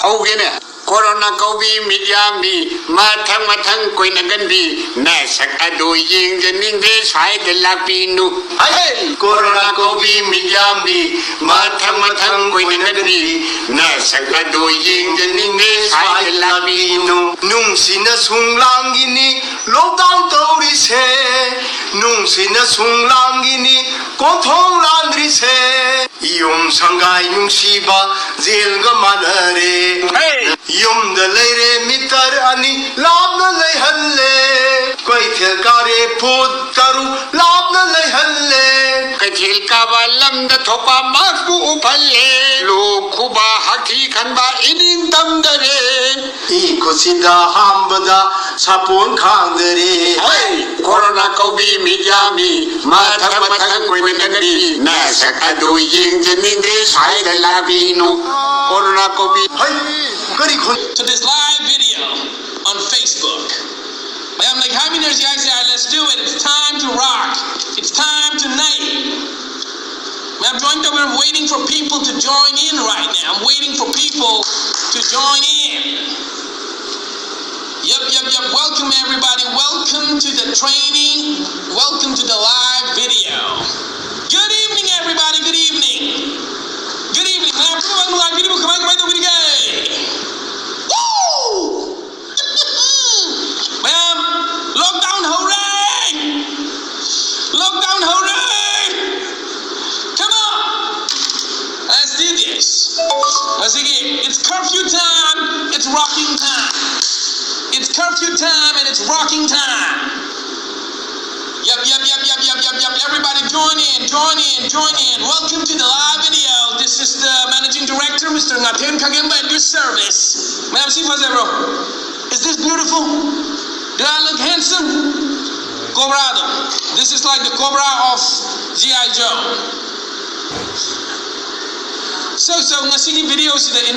Hogene. Corona Kobi Mijami, Matang Quinagandi, Nasak Adu Ying, the English High the Lapinu. Hey, Corona Kobi Mijami, Matang Quinagandi, Nasak Adu Ying, the English High the Lapinu. Nung Sina Sung Langini, Lockdown Tories, Nung Sina Sung Langini, Kotong Landris, Yum Sangai Nung Shiba, Zilga Manare. Yum the lady mitar ani labna lay halle koi thekare putaru labna lay halle Kajil Kavalam the Topa Masku Upalle Lukuba Haki Kanba Idin Tamdare Ikosida hambada sapon khandare Hey, Corona Kobi Mijami, Matang Quinagandi, Nasak Adu Ying, the English High the Lavino, Corona Kobi. To this live video on Facebook. I'm like, how many of you guys say, let's do it. It's time to rock. It's time tonight. I'm waiting for people to join in right now. I'm waiting for people to join in. Yep. Welcome everybody. Welcome to the training. Welcome to the live video. Good evening, everybody. Good evening. Good evening. Live video. Woo! Ma'am, lockdown, hooray! Lockdown, hooray! Come on! Let's do this. Let's again. It's curfew time. It's rocking time. It's curfew time and it's rocking time. Yep. Everybody join in. Welcome to the live video. This is the managing director, Mr. Ngaten Kagemba, at your service. Ma'am, see bro. Is this beautiful? Do I look handsome? Cobrado. This is like the Cobra of G.I. Joe. So, ngasih videos the